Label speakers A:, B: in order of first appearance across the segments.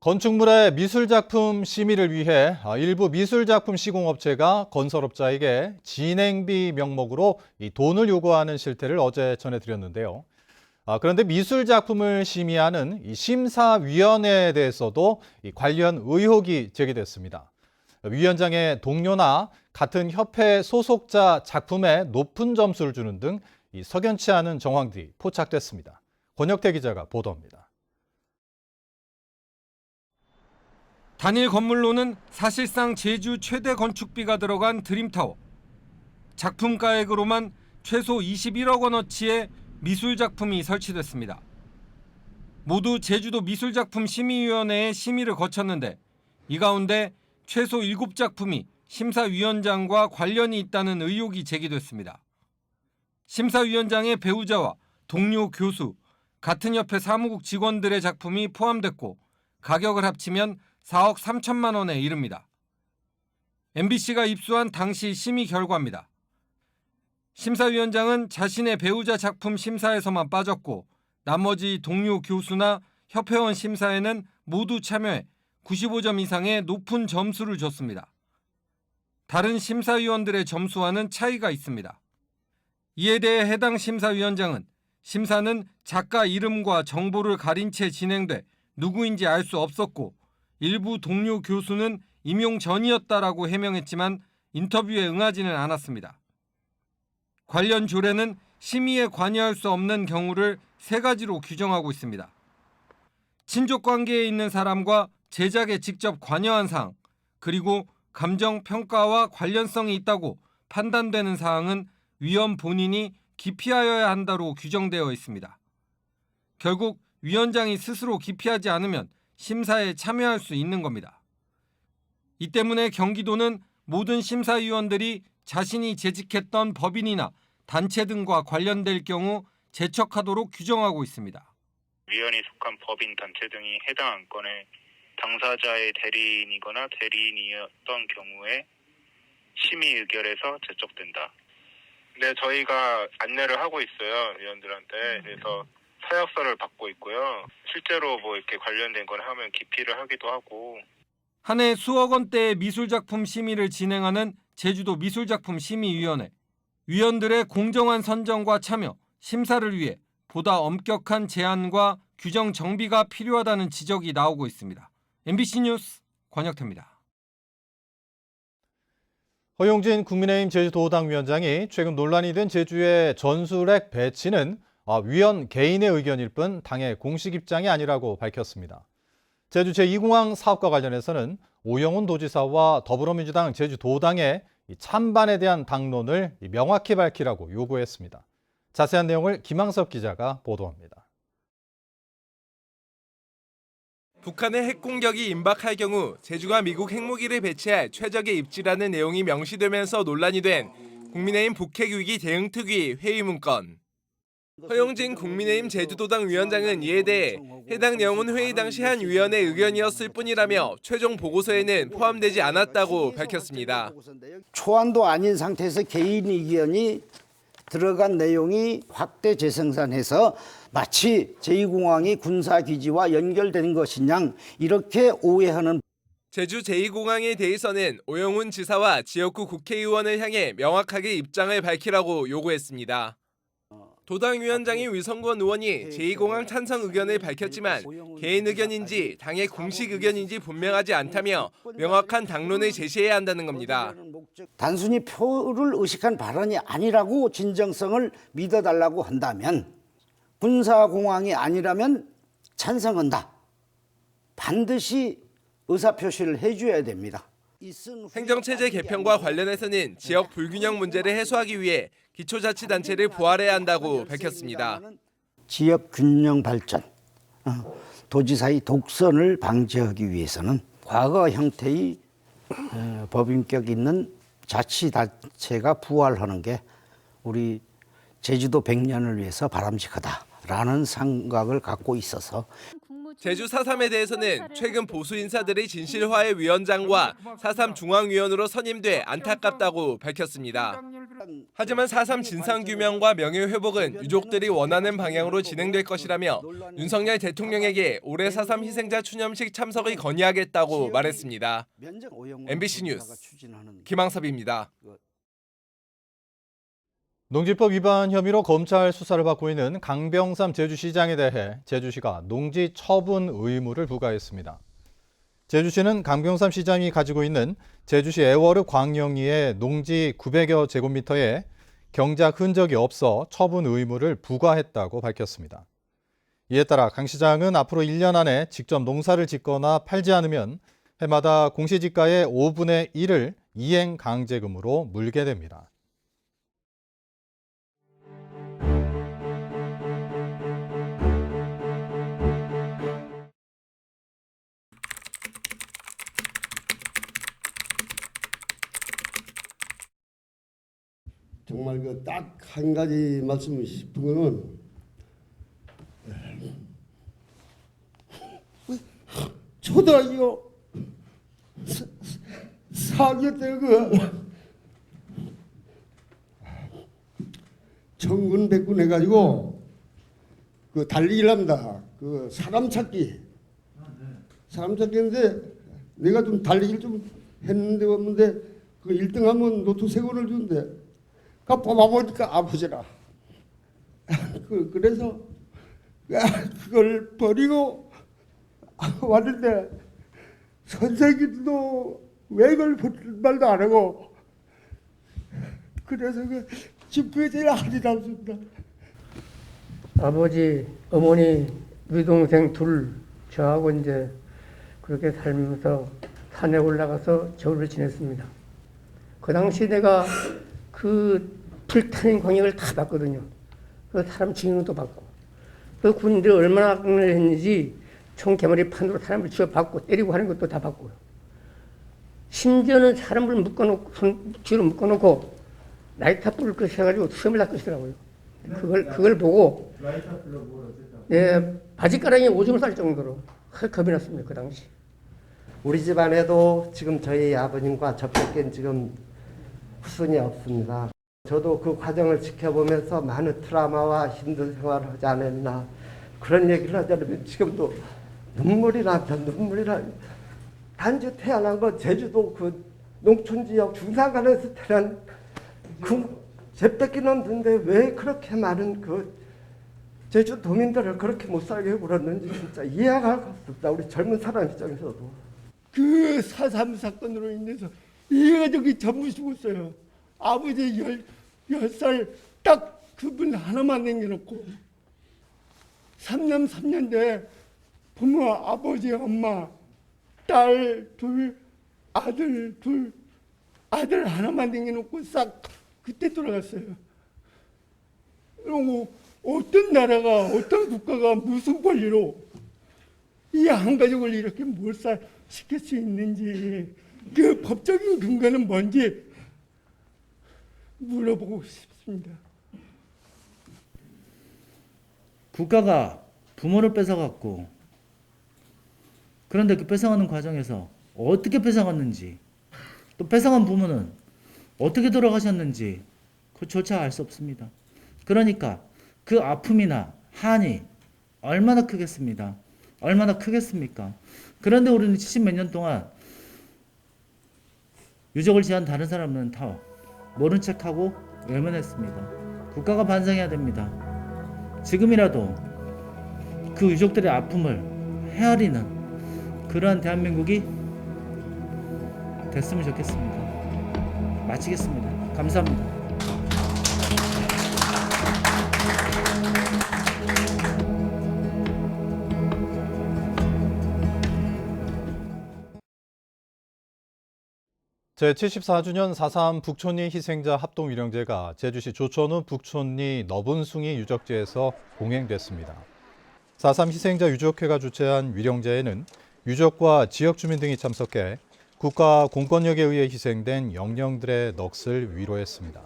A: 건축물의 미술작품 심의를 위해 일부 미술작품 시공업체가 건설업자에게 진행비 명목으로 이 돈을 요구하는 실태를 어제 전해드렸는데요. 그런데 미술작품을 심의하는 이 심사위원회에 대해서도 이 관련 의혹이 제기됐습니다. 위원장의 동료나 같은 협회 소속자 작품에 높은 점수를 주는 등 이 석연치 않은 정황들이 포착됐습니다. 권혁태 기자가 보도합니다.
B: 단일 건물로는 사실상 제주 최대 건축비가 들어간 드림타워. 작품가액으로만 최소 21억 원어치의 미술작품이 설치됐습니다. 모두 제주도 미술작품 심의위원회의 심의를 거쳤는데 이 가운데 최소 7작품이 심사위원장과 관련이 있다는 의혹이 제기됐습니다. 심사위원장의 배우자와 동료 교수, 같은 협회 사무국 직원들의 작품이 포함됐고 가격을 합치면 4억 3천만 원에 이릅니다. MBC가 입수한 당시 심의 결과입니다. 심사위원장은 자신의 배우자 작품 심사에서만 빠졌고 나머지 동료 교수나 협회원 심사에는 모두 참여해 95점 이상의 높은 점수를 줬습니다. 다른 심사위원들의 점수와는 차이가 있습니다. 이에 대해 해당 심사위원장은 심사는 작가 이름과 정보를 가린 채 진행돼 누구인지 알 수 없었고 일부 동료 교수는 임용 전이었다라고 해명했지만 인터뷰에 응하지는 않았습니다. 관련 조례는 심의에 관여할 수 없는 경우를 3가지로 규정하고 있습니다. 친족 관계에 있는 사람과 제작에 직접 관여한 사항, 그리고 감정 평가와 관련성이 있다고 판단되는 사항은 위원 본인이 기피하여야 한다로 규정되어 있습니다. 결국 위원장이 스스로 기피하지 않으면 심사에 참여할 수 있는 겁니다. 이 때문에 경기도는 모든 심사위원들이 자신이 재직했던 법인이나 단체 등과 관련될 경우 제척하도록 규정하고 있습니다.
C: 위원이 속한 법인, 단체 등이 해당 안건의 당사자의 대리인이거나 대리인이었던 경우에 심의 의결에서 제척된다. 네, 저희가 안내를 하고 있어요, 위원들한테. 그래서 서약서를 받고 있고요. 실제로 뭐 이렇게 관련된 건 하면 기피를 하기도 하고.
B: 한 해 수억 원대의 미술작품 심의를 진행하는 제주도 미술작품심의위원회. 위원들의 공정한 선정과 참여, 심사를 위해 보다 엄격한 제한과 규정 정비가 필요하다는 지적이 나오고 있습니다. MBC 뉴스 권혁태입니다.
A: 허용진 국민의힘 제주도당 위원장이 최근 논란이 된 제주의 전술핵 배치는 위원 개인의 의견일 뿐 당의 공식 입장이 아니라고 밝혔습니다. 제주 제2공항 사업과 관련해서는 오영훈 도지사와 더불어민주당 제주도당의 찬반에 대한 당론을 명확히 밝히라고 요구했습니다. 자세한 내용을 김항섭 기자가 보도합니다.
D: 북한의 핵 공격이 임박할 경우 제주가 미국 핵무기를 배치할 최적의 입지라는 내용이 명시되면서 논란이 된 국민의힘 북핵위기 대응특위 회의 문건. 허용진 국민의힘 제주도당 위원장은 이에 대해 해당 내용은 회의 당시 한 위원의 의견이었을 뿐이라며 최종 보고서에는 포함되지 않았다고 밝혔습니다.
E: 초안도 아닌 상태에서 개인 의견이 들어간 내용이 확대 재생산해서 마치 제2공항이 군사기지와 연결된 것이냐 이렇게 오해하는.
D: 제주 제2공항에 대해서는 오영훈 지사와 지역구 국회의원을 향해 명확하게 입장을 밝히라고 요구했습니다. 도당 위원장인 위성권 의원이 제2공항 찬성 의견을 밝혔지만 개인 의견인지 당의 공식 의견인지 분명하지 않다며 명확한 당론을 제시해야 한다는 겁니다.
E: 단순히 표를 의식한 발언이 아니라고 진정성을 믿어달라고 한다면 군사공항이 아니라면 찬성한다. 반드시 의사표시를 해줘야 됩니다.
D: 행정체제 개편과 관련해서는 지역 불균형 문제를 해소하기 위해 기초자치단체를 부활해야 한다고 밝혔습니다.
E: 지역 균형 발전, 도지사의 독선을 방지하기 위해서는 과거 형태의 법인격 있는 자치단체가 부활하는 게 우리 제주도 100년을 위해서 바람직하다라는 생각을 갖고 있어서
D: 제주 4.3에 대해서는 최근 보수 인사들이 진실화해 위원장과 4.3 중앙위원으로 선임돼 안타깝다고 밝혔습니다. 하지만 4.3 진상규명과 명예회복은 유족들이 원하는 방향으로 진행될 것이라며 윤석열 대통령에게 올해 4.3 희생자 추념식 참석을 건의하겠다고 말했습니다. MBC 뉴스 김항섭입니다.
A: 농지법 위반 혐의로 검찰 수사를 받고 있는 강병삼 제주시장에 대해 제주시가 농지 처분 의무를 부과했습니다. 제주시는 강병삼 시장이 가지고 있는 제주시 애월읍 광영리의 농지 900여 제곱미터에 경작 흔적이 없어 처분 의무를 부과했다고 밝혔습니다. 이에 따라 강 시장은 앞으로 1년 안에 직접 농사를 짓거나 팔지 않으면 해마다 공시지가의 5분의 1을 이행 강제금으로 물게 됩니다.
F: 정말 그 딱 한 가지 말씀을 싶은 거는 초등학교 4학년 때 청군백군 해가지고 그 달리기를 합니다. 그 사람 찾기 했는데 내가 좀 달리기를 좀 했는데 없는데 그 1등하면 노트 3권을 준대. 그 뽑아보니까 아버지라. 그래서 그걸 버리고 왔는데 선생님도 왜 그걸 버릴 말도 안 하고 그래서 그 집구에 제일 한이 남습니다.
G: 아버지, 어머니, 우리 동생 둘 저하고 이제 그렇게 살면서 산에 올라가서 겨울을 지냈습니다. 그 당시 내가 그 불타는 광역을 다 봤거든요. 그 사람 죽이는 것도 봤고, 그 군대 얼마나 악을 했는지 총 개머리 판으로 사람을 쥐어박고 때리고 하는 것도 다 봤고요. 심지어는 사람을 묶어놓고 손 뒤로 묶어놓고 라이터 불을 끄셔가지고 수염을 다 끄시더라고요. 그걸 보고 예, 바지가랑이에 오줌을 쌀 정도로 겁이 났습니다. 그 당시.
H: 우리 집안에도 지금 저희 아버님과 저밖에 지금 후손이 없습니다. 저도 그 과정을 지켜보면서 많은 트라우마와 힘든 생활을 하지 않았나 그런 얘기를 하자면 지금도 눈물이 납니다. 눈물이 나. 단지 태어난 건 제주도 그 농촌지역 중산간에서 태어난 그 제뺏기는 없는데 왜 그렇게 많은 그 제주 도민들을 그렇게 못 살게 굴었는지 진짜 이해가 할 수 없습니다. 우리 젊은 사람 입장에서도.
F: 그 4.3 사건으로 인해서 이 가족이 전부 죽었어요. 아버지 10살 딱 그분 하나만 남겨놓고 3년 3년대 부모, 아버지, 엄마, 딸 둘, 아들 둘, 아들 하나만 남겨놓고 싹 그때 돌아갔어요. 그리고 어떤 나라가 어떤 국가가 무슨 권리로 이 한 가족을 이렇게 몰살시킬 수 있는지 그 법적인 근거는 뭔지 물어보고 싶습니다.
I: 국가가 부모를 뺏어갔고 그런데 그 뺏어가는 과정에서 어떻게 뺏어갔는지 또 뺏어간 부모는 어떻게 돌아가셨는지 그조차 알 수 없습니다. 그러니까 그 아픔이나 한이 얼마나 크겠습니다. 얼마나 크겠습니까? 그런데 우리는 70몇 년 동안 유족을 제한 다른 사람은 다 모른 척하고 외면했습니다. 국가가 반성해야 됩니다. 지금이라도 그 유족들의 아픔을 헤아리는 그러한 대한민국이 됐으면 좋겠습니다. 마치겠습니다. 감사합니다.
A: 제74주년 4.3 북촌리 희생자 합동위령제가 제주시 조천읍 북촌리 너분숭이 유적지에서 공행됐습니다. 4.3 희생자 유족회가 주최한 위령제에는 유족과 지역 주민 등이 참석해 국가 공권력에 의해 희생된 영령들의 넋을 위로했습니다.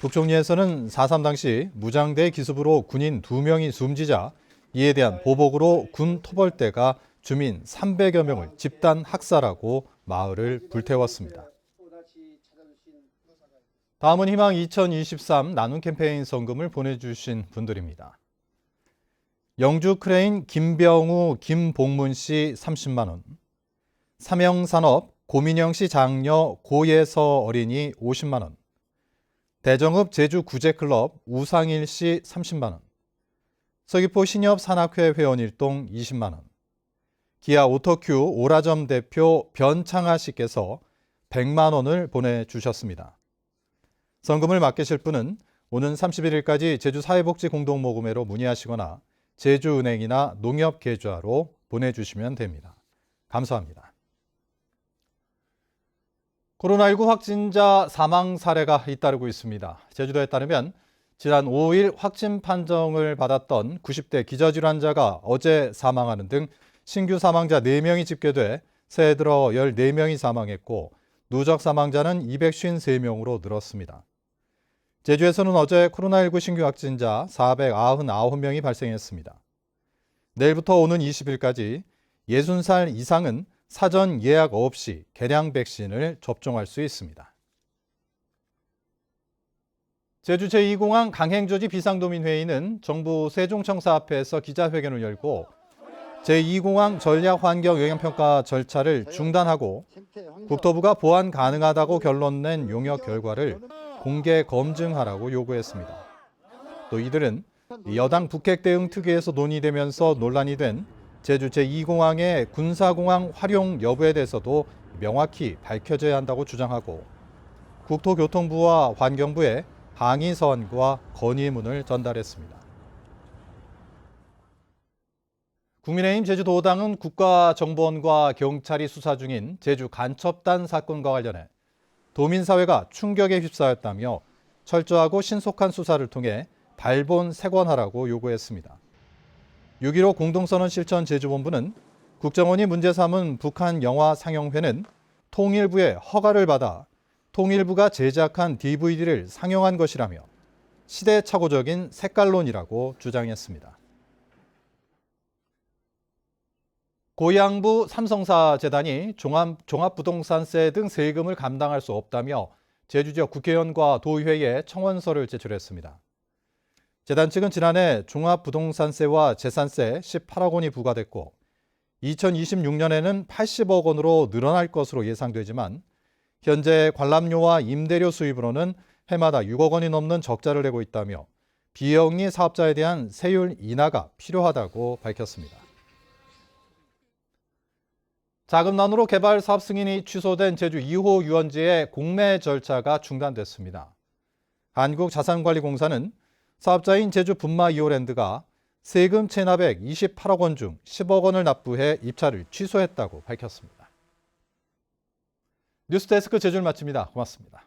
A: 북촌리에서는 4.3 당시 무장대 기습으로 군인 2명이 숨지자 이에 대한 보복으로 군 토벌대가 주민 300여 명을 집단 학살하고 마을을 불태웠습니다. 다음은 희망 2023 나눔 캠페인 성금을 보내주신 분들입니다. 영주 크레인 김병우, 김봉문 씨 30만 원, 삼영산업 고민영 씨 장녀 고예서 어린이 50만 원, 대정읍 제주구제클럽 우상일 씨 30만 원, 서귀포 신협 산악회 회원 일동 20만 원, 기아 오토큐 오라점 대표 변창하 씨께서 100만 원을 보내주셨습니다. 성금을 맡기실 분은 오는 31일까지 제주사회복지공동모금회로 문의하시거나 제주은행이나 농협계좌로 보내주시면 됩니다. 감사합니다. 코로나19 확진자 사망 사례가 잇따르고 있습니다. 제주도에 따르면 지난 5일 확진 판정을 받았던 90대 기저질환자가 어제 사망하는 등 신규 사망자 4명이 집계돼 새해 들어 14명이 사망했고 누적 사망자는 253명으로 늘었습니다. 제주에서는 어제 코로나19 신규 확진자 499명이 발생했습니다. 내일부터 오는 20일까지 60살 이상은 사전 예약 없이 개량 백신을 접종할 수 있습니다. 제주 제2공항 강행조지 비상도민회의는 정부 세종청사 앞에서 기자회견을 열고 제2공항 전략환경영향평가 절차를 중단하고 국토부가 보완 가능하다고 결론 낸 용역 결과를 공개 검증하라고 요구했습니다. 또 이들은 여당 북핵 대응 특위에서 논의되면서 논란이 된 제주 제2공항의 군사공항 활용 여부에 대해서도 명확히 밝혀져야 한다고 주장하고 국토교통부와 환경부에 항의 서한과 건의문을 전달했습니다. 국민의힘 제주도당은 국가정보원과 경찰이 수사 중인 제주 간첩단 사건과 관련해 도민사회가 충격에 휩싸였다며 철저하고 신속한 수사를 통해 발본 색원하라고 요구했습니다. 6.15 공동선언 실천 제주본부는 국정원이 문제 삼은 북한 영화 상영회는 통일부의 허가를 받아 통일부가 제작한 DVD를 상영한 것이라며 시대착오적인 색깔론이라고 주장했습니다. 고양부 삼성사 재단이 종합부동산세 등 세금을 감당할 수 없다며 제주 지역 국회의원과 도의회에 청원서를 제출했습니다. 재단 측은 지난해 종합부동산세와 재산세 18억 원이 부과됐고 2026년에는 80억 원으로 늘어날 것으로 예상되지만 현재 관람료와 임대료 수입으로는 해마다 6억 원이 넘는 적자를 내고 있다며 비영리 사업자에 대한 세율 인하가 필요하다고 밝혔습니다. 자금난으로 개발 사업 승인이 취소된 제주 2호 유원지의 공매 절차가 중단됐습니다. 한국자산관리공사는 사업자인 제주 분마 2호랜드가 세금 체납액 28억 원 중 10억 원을 납부해 입찰을 취소했다고 밝혔습니다. 뉴스데스크 제주를 마칩니다. 고맙습니다.